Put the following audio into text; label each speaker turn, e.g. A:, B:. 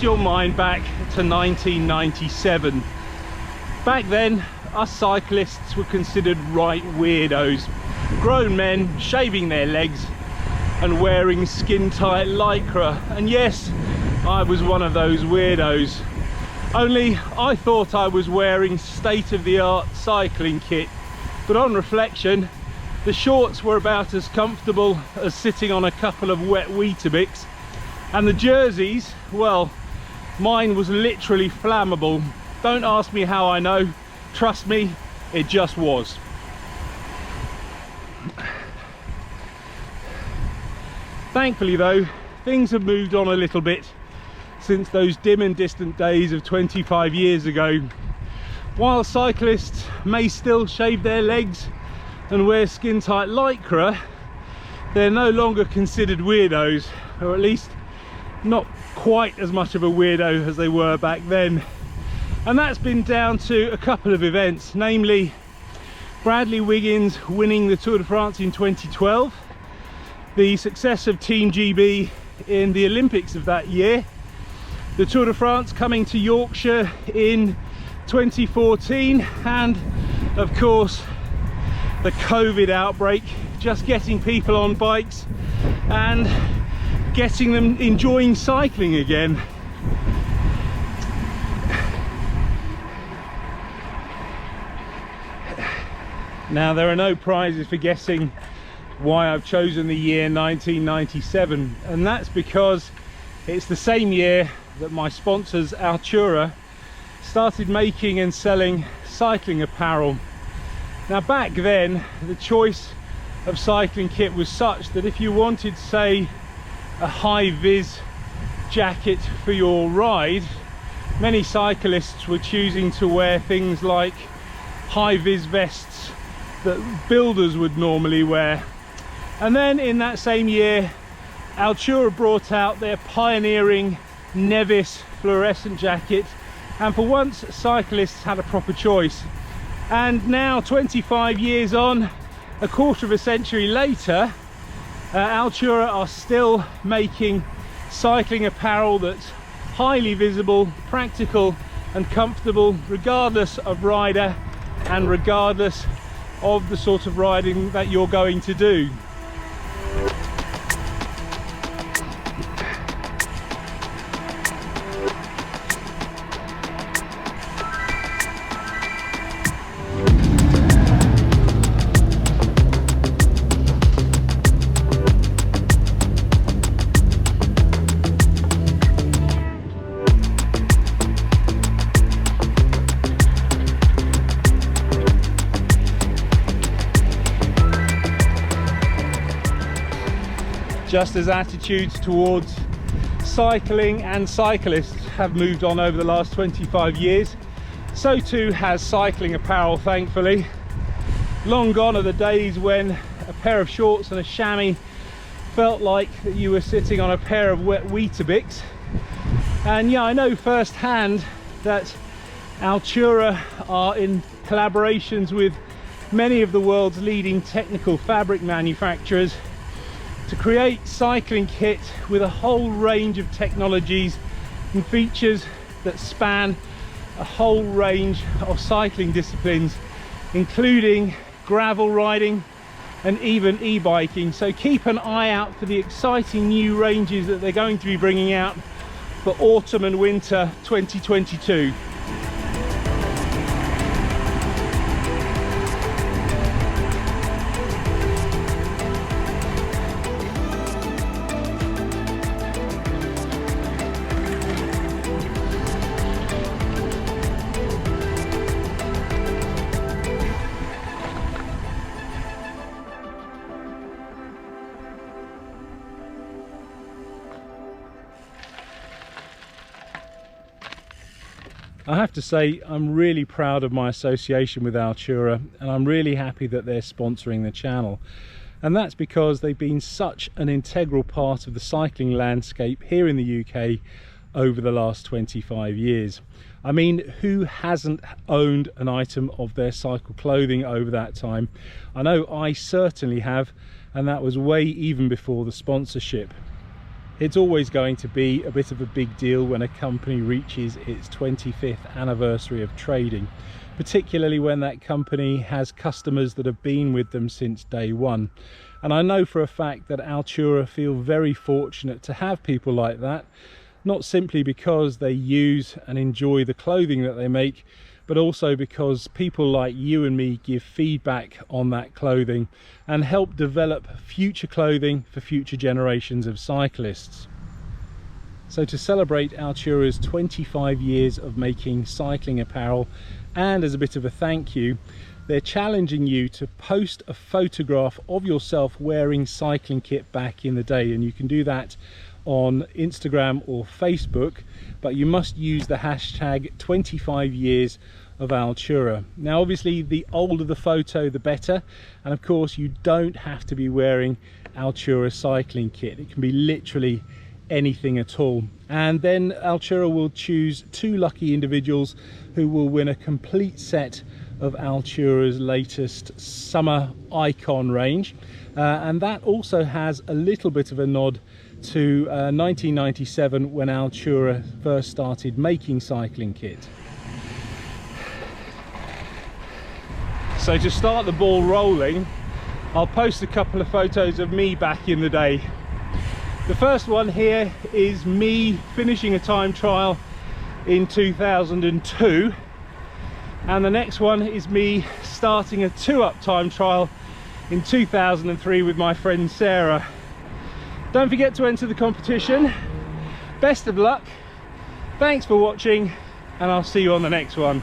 A: cast your mind back to 1997. Back then, us cyclists were considered right weirdos. Grown men shaving their legs and wearing skin-tight lycra. And yes, I was one of those weirdos. Only I thought I was wearing state-of-the-art cycling kit. But on reflection, the shorts were about as comfortable as sitting on a couple of wet WEETABIX. And the jerseys, well, mine was literally flammable. Don't ask me how I know. Trust me, it just was. Thankfully though, things have moved on a little bit since those dim and distant days of 25 years ago. While cyclists may still shave their legs and wear skin-tight lycra, they're no longer considered weirdos, or at least not quite as much of a weirdo as they were back then. And that's been down to a couple of events, namely Bradley Wiggins winning the Tour de France in 2012, the success of Team GB in the Olympics of that year, the Tour de France coming to Yorkshire in 2014, and of course the COVID outbreak, just getting people on bikes and getting them enjoying cycling again. Now, there are no prizes for guessing why I've chosen the year 1997, and that's because it's the same year that my sponsors Altura started making and selling cycling apparel. Now, back then the choice of cycling kit was such that if you wanted, say, a high-vis jacket for your ride, many cyclists were choosing to wear things like high-vis vests that builders would normally wear. And then in that same year, Altura brought out their pioneering Nevis fluorescent jacket, and for once cyclists had a proper choice. And now, 25 years on, a quarter of a century later, Altura are still making cycling apparel that's highly visible, practical and comfortable, regardless of rider and regardless of the sort of riding that you're going to do. Just as attitudes towards cycling and cyclists have moved on over the last 25 years, so too has cycling apparel, thankfully. Long gone are the days when a pair of shorts and a chamois felt like that you were sitting on a pair of wet WEETABIX. And yeah, I know firsthand that Altura are in collaborations with many of the world's leading technical fabric manufacturers to create cycling kit with a whole range of technologies and features that span a whole range of cycling disciplines, including gravel riding and even e-biking. So keep an eye out for the exciting new ranges that they're going to be bringing out for autumn and winter 2022. I have to say, I'm really proud of my association with Altura, and I'm really happy that they're sponsoring the channel. And that's because they've been such an integral part of the cycling landscape here in the UK over the last 25 years. I mean, who hasn't owned an item of their cycle clothing over that time? I know I certainly have, and that was way even before the sponsorship. It's always going to be a bit of a big deal when a company reaches its 25th anniversary of trading, particularly when that company has customers that have been with them since day one. And I know for a fact that Altura feel very fortunate to have people like that, not simply because they use and enjoy the clothing that they make, but also because people like you and me give feedback on that clothing and help develop future clothing for future generations of cyclists. So to celebrate Altura's 25 years of making cycling apparel, and as a bit of a thank you, they're challenging you to post a photograph of yourself wearing cycling kit back in the day, and you can do that on Instagram or Facebook, but you must use the hashtag 25 years of Altura. Now obviously the older the photo the better, and of course you don't have to be wearing Altura cycling kit. It can be literally anything at all, and then Altura will choose 2 lucky individuals who will win a complete set of Altura's latest summer icon range, and that also has a little bit of a nod to 1997 when Altura first started making cycling kit. So to start the ball rolling, I'll post a couple of photos of me back in the day. The first one here is me finishing a time trial in 2002, and the next one is me starting a 2-up time trial in 2003 with my friend Sarah. Don't forget to enter the competition. Best of luck, thanks for watching, and I'll see you on the next one.